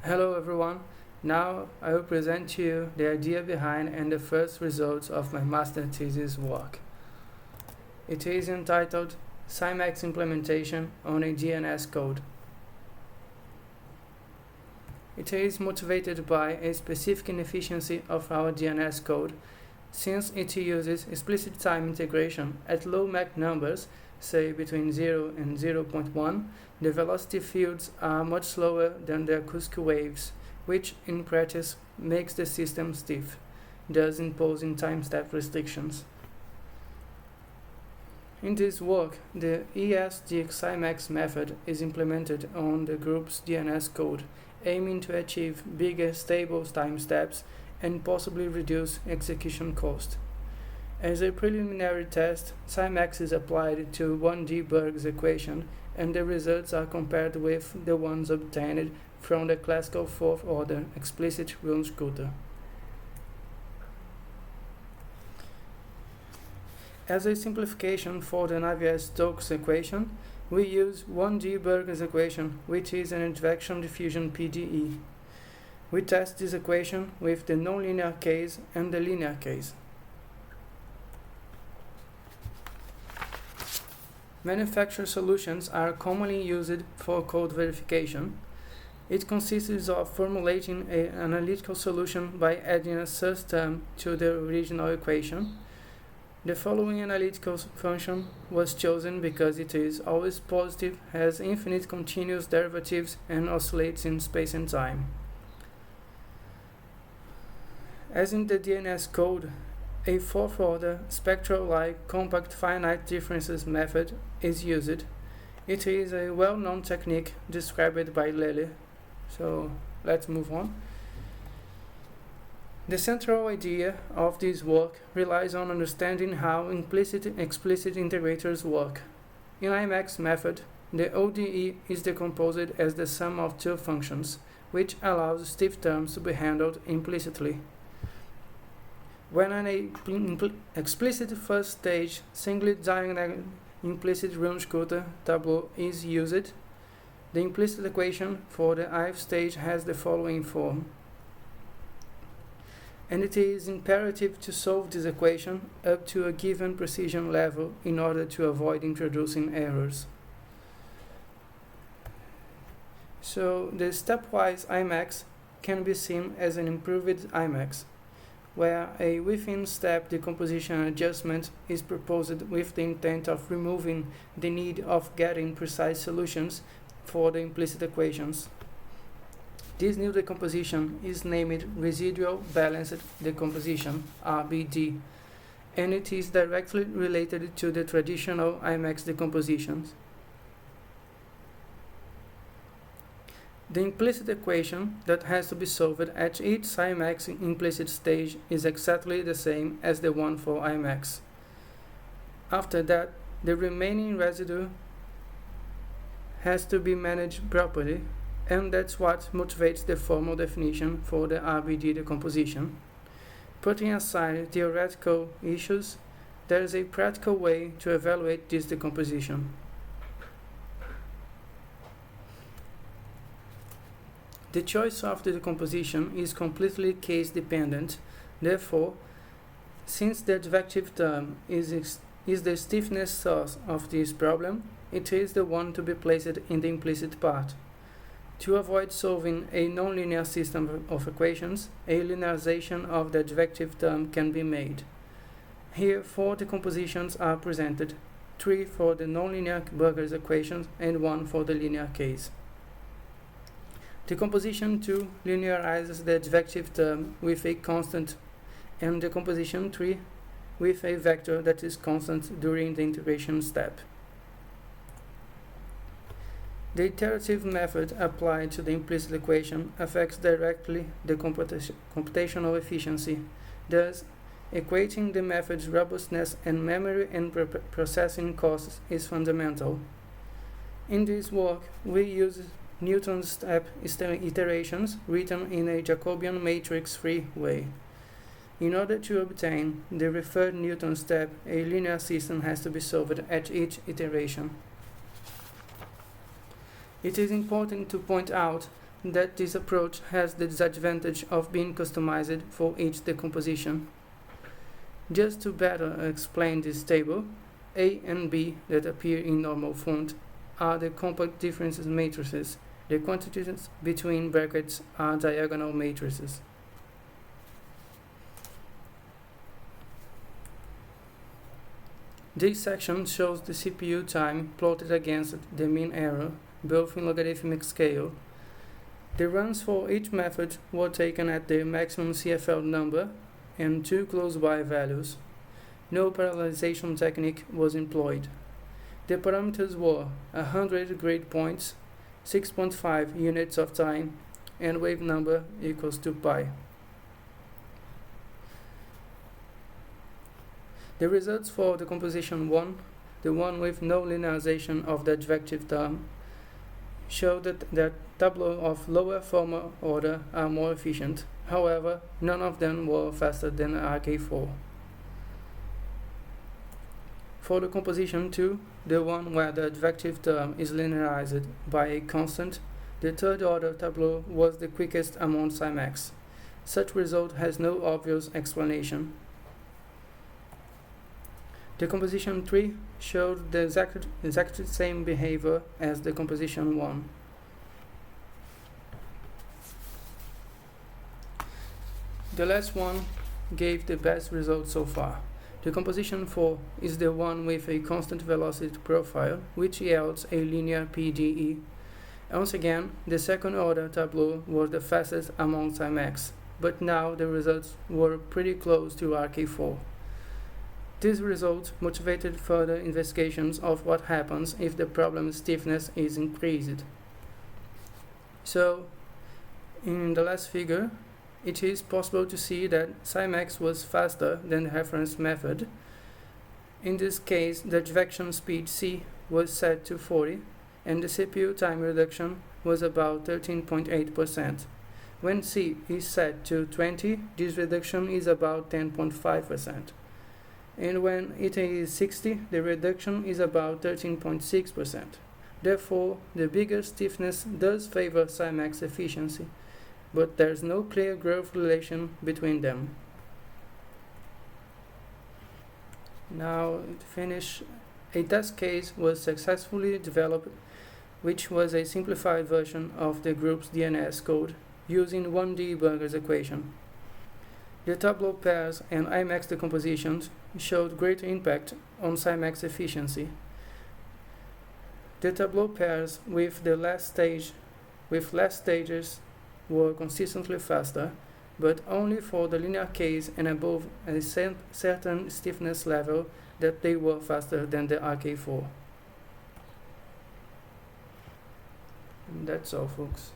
Hello everyone. Now I will present to you the idea behind and the first results of my master thesis work. It is entitled Simex Implementation on a DNS Code. It is motivated by a specific inefficiency of our DNS code, since it uses explicit time integration at low MAC numbers, say between 0 and 0.1, the velocity fields are much slower than the acoustic waves, which in practice makes the system stiff, thus imposing time-step restrictions. In this work, the ESD-Simex method is implemented on the group's DNS code, aiming to achieve bigger stable time steps and possibly reduce execution cost. As a preliminary test, Simex is applied to one Berg's equation, and the results are compared with the ones obtained from the classical fourth-order explicit Runge-Kutta. As a simplification for the Navier-Stokes equation, we use 1D Berg's equation, which is an advection diffusion PDE. We test this equation with the nonlinear case and the linear case. Manufacturer solutions are commonly used for code verification. It consists of formulating an analytical solution by adding a source term to the original equation. The following analytical function was chosen because it is always positive, has infinite continuous derivatives, and oscillates in space and time. As in the DNS code, a fourth-order spectral-like compact finite differences method is used. It is a well-known technique described by Lele. So let's move on. The central idea of this work relies on understanding how implicit-explicit integrators work. In IMAX method, the ODE is decomposed as the sum of two functions, which allows stiff terms to be handled implicitly. When an explicit first stage singly diagonal implicit Runge-Kutta tableau is used, the implicit equation for the ith stage has the following form. And it is imperative to solve this equation up to a given precision level in order to avoid introducing errors. So the stepwise IMAX can be seen as an improved IMAX, where a within-step decomposition adjustment is proposed with the intent of removing the need of getting precise solutions for the implicit equations. This new decomposition is named Residual Balanced Decomposition, RBD, and it is directly related to the traditional IMAX decompositions. The implicit equation that has to be solved at each Simex implicit stage is exactly the same as the one for IMAX. After that, the remaining residue has to be managed properly, and that's what motivates the formal definition for the RBD decomposition. Putting aside theoretical issues, there is a practical way to evaluate this decomposition. The choice of the decomposition is completely case-dependent. Therefore, since the advective term is the stiffness source of this problem, it is the one to be placed in the implicit part. To avoid solving a nonlinear system of equations, a linearization of the advective term can be made. Here, 4 decompositions are presented, 3 for the nonlinear Burger's equations and 1 for the linear case. Decomposition 2 linearizes the advective term with a constant, and decomposition 3 with a vector that is constant during the integration step. The iterative method applied to the implicit equation affects directly the computational efficiency, thus equating the method's robustness and memory and processing costs is fundamental. In this work, we use Newton's step iterations written in a Jacobian matrix-free way. In order to obtain the referred Newton step, a linear system has to be solved at each iteration. It is important to point out that this approach has the disadvantage of being customized for each decomposition. Just to better explain this table, A and B that appear in normal font are the compact differences matrices. The quantities between brackets are diagonal matrices. This section shows the CPU time plotted against the mean error, both in logarithmic scale. The runs for each method were taken at the maximum CFL number and two close-by values. No parallelization technique was employed. The parameters were 100 grid points, 6.5 units of time, and wave number equals to pi. The results for the composition 1, the one with no linearization of the adjective term, show that tableaux of lower formal order are more efficient. However, none of them were faster than RK4. For the composition 2, the one where the adjective term is linearized by a constant, the third order tableau was the quickest among Simex. Such result has no obvious explanation. The composition 3 showed the exactly same behavior as the composition 1. The last one gave the best result so far. The composition 4 is the one with a constant velocity profile, which yields a linear PDE. Once again, the second order tableau was the fastest among Simex, but now the results were pretty close to RK4. This result motivated further investigations of what happens if the problem stiffness is increased. So, in the last figure, it is possible to see that Simex was faster than the reference method. In this case, the advection speed C was set to 40, and the CPU time reduction was about 13.8%. When C is set to 20, this reduction is about 10.5%. And when it is 60, the reduction is about 13.6%. Therefore, the bigger stiffness does favor Simex efficiency, but there's no clear growth relation between them. Now, to finish, a test case was successfully developed, which was a simplified version of the group's DNS code using 1D Burger's equation. The tableau pairs and IMAX decompositions showed great impact on Simex efficiency. The tableau pairs with less stages were consistently faster, but only for the linear case and above a certain stiffness level that they were faster than the RK4. And that's all, folks.